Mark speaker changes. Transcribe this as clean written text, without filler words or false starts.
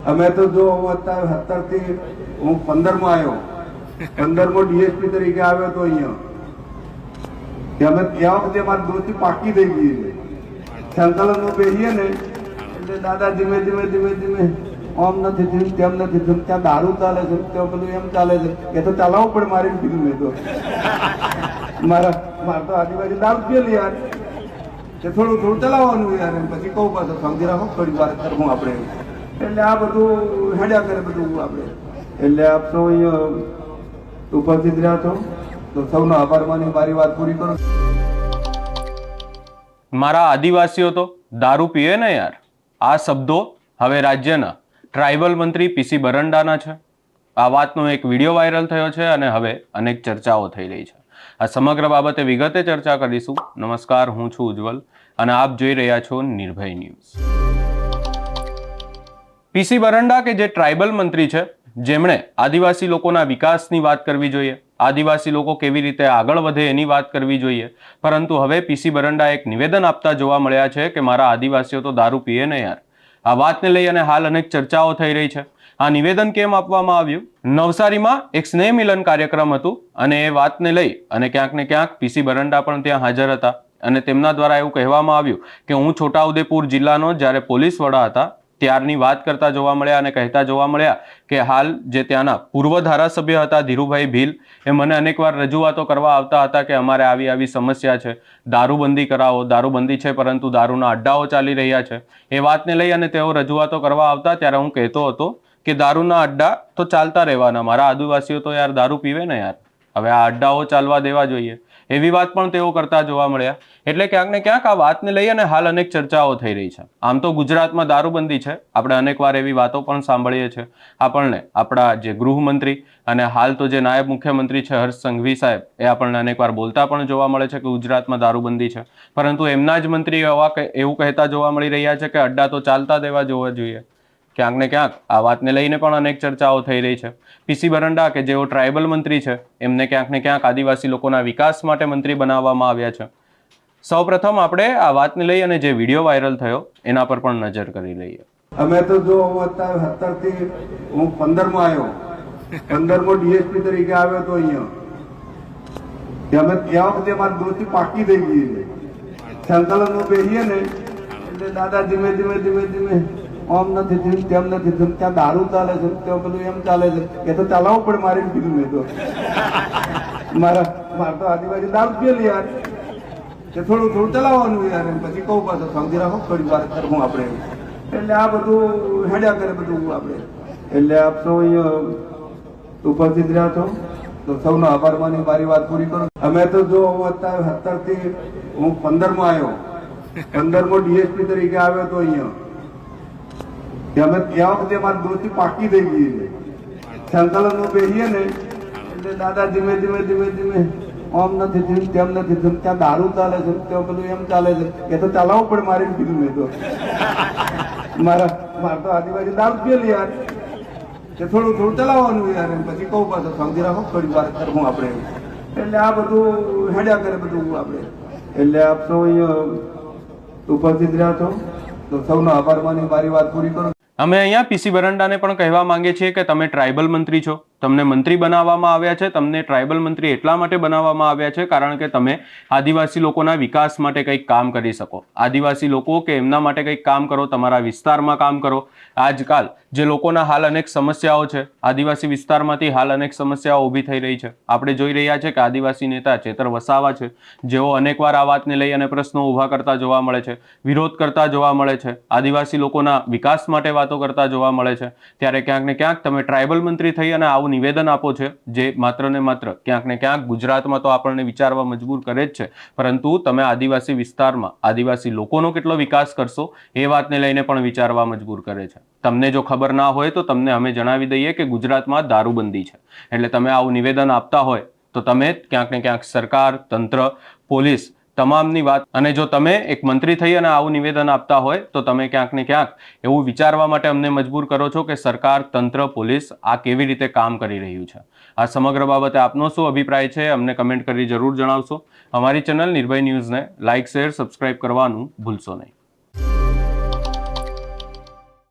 Speaker 1: અમે તો જો અત્યારે 17 થી હું 15 માં આવ્યો, 15 ડીએસપી તરીકે આવ્યો તો અહીંયા અમે ત્યાં વખતે મારી દોસ્તી પાકી થઈ ગઈ છે. સંકલનમાં બેસીએ ને એટલે દાદા ધીમે ધીમે ધીમે ધીમે આમ નથી થયું તેમ નથી થયું, ત્યાં દારૂ ચાલે છે ત્યાં બધું એમ ચાલે છે, એ તો ચલાવવું પડે મારી કીધું મેં તો મારે તો આજુબાજુ દારૂ પીએલી યાર, કે થોડું થોડું ચલાવવાનું યાર, પછી કહું પાછું સમજી રાખો થોડી વાર કરવું આપણે, એટલે આ બધું હેડ્યા કરે બધું આપણે. એટલે આપ સૌ અહીંયા ઉપસ્થિત રહ્યા છો તો સૌનો આભાર માની મારી વાત પૂરી કરું.
Speaker 2: મારા આદિવાસીઓ તો દારૂ પીએ ને યાર, આ શબ્દો હવે રાજ્યના ટ્રાઇબલ મંત્રી પીસી બરંડાના છે. આ વાતનો એક વિડીયો વાયરલ થયો છે અને હવે અનેક ચર્ચાઓ થઈ રહી છે. આ સમગ્ર બાબતે વિગતે ચર્ચા કરીશું. નમસ્કાર, હું છું ઉજ્જવલ અને આપ જોઈ રહ્યા છો નિર્ભય ન્યૂઝ. પીસી બરંડા કે જે ટ્રાઇબલ મંત્રી છે, જેમણે આદિવાસી લોકોના વિકાસની વાત કરવી જોઈએ, આદિવાસી લોકો કેવી રીતે આગળ વધે એની વાત કરવી જોઈએ, પરંતુ હવે પીસી બરંડા એક નિવેદન આપતા જોવા મળ્યા છે કે મારા આદિવાસીઓ તો દારૂ પીએ ને યાર. આ વાતને લઈ અને હાલ અનેક ચર્ચાઓ થઈ રહી છે. આ નિવેદન કેમ આપવામાં આવ્યું? નવસારીમાં એક સ્નેહ મિલન કાર્યક્રમ હતું અને એ વાતને લઈ અને ક્યાંક ને ક્યાંક પીસી બરંડા પણ ત્યાં હાજર હતા અને તેમના દ્વારા એવું કહેવામાં આવ્યું કે હું છોટાઉદેપુર જિલ્લાનો જ્યારે પોલીસ વડા હતા ત્યારની વાત કરતા જોવા મળ્યા અને કહેતા જોવા મળ્યા કે હાલ જે ત્યાંના પૂર્વ ધારાસભ્ય હતા ધીરુભાઈ ભીલ, એ મને અનેકવાર રજૂઆતો કરવા આવતા હતા કે અમારે આવી આવી સમસ્યા છે, દારૂબંધી કરાવો, દારૂબંધી છે પરંતુ દારૂના અડ્ડાઓ ચાલી રહ્યા છે. એ વાતને લઈ અને તેઓ રજૂઆતો કરવા આવતા ત્યારે હું કહેતો હતો કે દારૂના અડ્ડા તો ચાલતા રહેવાના, મારા આદિવાસીઓ તો યાર દારૂ પીવે ને યાર, હવે આ અડ્ડાઓ ચાલવા દેવા જોઈએ, એવી વાત પણ તેઓ કરતા જોવા મળ્યા. એટલે ક્યાંક ને ક્યાંક આ વાતને લઈ અને હાલ અનેક ચર્ચાઓ થઈ રહી છે. આમ તો ગુજરાતમાં દારૂબંધી છે, આપણે અનેકવાર એવી વાતો પણ સાંભળીએ છીએ. આપણને આપણા જે ગૃહમંત્રી અને હાલ તો જે નાયબ મુખ્યમંત્રી છે હર્ષ સંઘવી સાહેબ, એ આપણને અનેકવાર બોલતા પણ જોવા મળે છે કે ગુજરાતમાં દારૂબંધી છે, પરંતુ એમના જ મંત્રી એવું કહેતા જોવા મળી રહ્યા છે કે અડ્ડા તો ચાલતા દેવા જોવા જોઈએ. ક્યાંક ને ક્યાંક આ વાતને લઈને પણ અનેક ચર્ચાઓ થઈ રહી છે. પીસી બરંડા કે જેઓ ટ્રાઇબલ મંત્રી છે, એમને ક્યાંક ને ક્યાંક આદિવાસી લોકોના વિકાસ માટે મંત્રી બનાવવામાં આવ્યા છે. સૌપ્રથમ આપણે આ વાતને લઈ અને જે વિડીયો વાયરલ થયો એના પર પણ નજર કરી લઈએ.
Speaker 1: અમે તો જો અત્યારે 17 થી હું 15 માં આવ્યો, 15 ડીએસપી તરીકે આવ્યો તો અહીંયા અમે ત્યાં વખતે મારી દોસ્તી પાકી થઈ ગઈ છે. સંકલનમાં બેસીએ ને એટલે દાદા ધીમે ધીમે ધીમે ધીમે આમ નથી થયું તેમ નથી થયું, ત્યાં દારૂ ચાલે છે ત્યાં બધું એમ ચાલે છે, એ તો ચલાવવું પડે મારી કીધું મેં તો મારે તો આજુબાજુ દારૂ પીએલી યાર, કે થોડું થોડું ચલાવવાનું યાર, પછી કહું પાછું સમજી રાખો થોડી વાર કરવું આપણે, એટલે આ બધું હેડ્યા કરે બધું આપણે. એટલે આપ સૌ અહીંયા ઉપસ્થિત રહ્યા છો તો સૌનો આભાર માની મારી વાત પૂરી કરું. અમે તો જો અત્યારે 17 થી હું 15 માં આવ્યો, 15 ડીએસપી તરીકે આવ્યો તો અહીંયા અમે ત્યાં વખતે મારી દોસ્તી પાકી થઈ ગઈ છે. સંકલનમાં બેસીએ ને એટલે દાદા ધીમે ધીમે ધીમે ધીમે આમ નથી થયું તેમ નથી થયું, ત્યાં દારૂ ચાલે છે ત્યાં બધું એમ ચાલે છે, એ તો ચલાવવું પડે મારી કીધું મેં તો મારે તો આજુબાજુ દારૂ પીએલી યાર, કે થોડું થોડું ચલાવવાનું યાર, પછી કહું પાછું સમજી રાખો થોડી વાર કરવું આપણે, એટલે આ બધું હેડ્યા કરે બધું આપણે. એટલે આપ સૌ અહીંયા ઉપસ્થિત રહ્યા છો તો સૌનો આભાર માની મારી વાત પૂરી કરું.
Speaker 2: અમે અહીંયા પીસી બરંડાને પણ કહેવા માંગીએ છીએ કે તમે ટ્રાઇબલ મંત્રી છો, તમને મંત્રી બનાવવામાં આવ્યા છે. તમને ટ્રાઇબલ મંત્રી એટલા માટે બનાવવામાં આવ્યા છે કારણ કે તમે આદિવાસી લોકોના વિકાસ માટે કંઈક કામ કરી શકો, આદિવાસી લોકો કે એમના માટે કંઈક કામ કરો, તમારા વિસ્તારમાં કામ કરો. આજકાલ જે લોકોના હાલ અનેક સમસ્યાઓ છે, આદિવાસી વિસ્તારમાંથી હાલ અનેક સમસ્યાઓ ઊભી થઈ રહી છે. આપણે જોઈ રહ્યા છે કે આદિવાસી નેતા ચેતર વસાવા છે, જેઓ અનેકવાર આ વાતને લઈ અને પ્રશ્નો ઊભા કરતા જોવા મળે છે, વિરોધ કરતા જોવા મળે છે, આદિવાસી લોકોના વિકાસ માટે વાતો કરતા જોવા મળે છે. ત્યારે ક્યાંક ને ક્યાંક તમે ટ્રાઇબલ મંત્રી થઈ અને આવું નિવેદન આપો છે, જે માત્ર ને માત્ર ક્યાંક ને ક્યાંક ગુજરાતમાં તો આપણને વિચારવા મજબૂર કરે જ છે, પરંતુ તમે આદિવાસી વિસ્તારમાં આદિવાસી લોકોનો કેટલો વિકાસ કરશો એ વાતને લઈને પણ વિચારવા મજબૂર કરે છે. તમને જો ખબર ના હોય તો તમને અમે જણાવી દઈએ કે ગુજરાતમાં દારૂબંધી છે, એટલે તમે આવું નિવેદન આપતા હોય તો તમે ક્યાંક ને ક્યાંક સરકાર, તંત્ર, પોલીસ તમામની વાત, અને જો તમે એક મંત્રી થઈ અને આવું નિવેદન આપતા હોય તો તમે ક્યાંક ને ક્યાંક એવું વિચારવા માટે અમને મજબૂર કરો છો કે સરકાર, તંત્ર, પોલીસ આ કેવી રીતે કામ કરી રહ્યું છે. આ સમગ્ર બાબતે આપનો શું અભિપ્રાય છે અમને કમેન્ટ કરી જરૂર જણાવશો. અમારી ચેનલ નિર્ભય ન્યૂઝને લાઇક, શેર, સબસ્ક્રાઇબ કરવાનું ભૂલશો નહીં.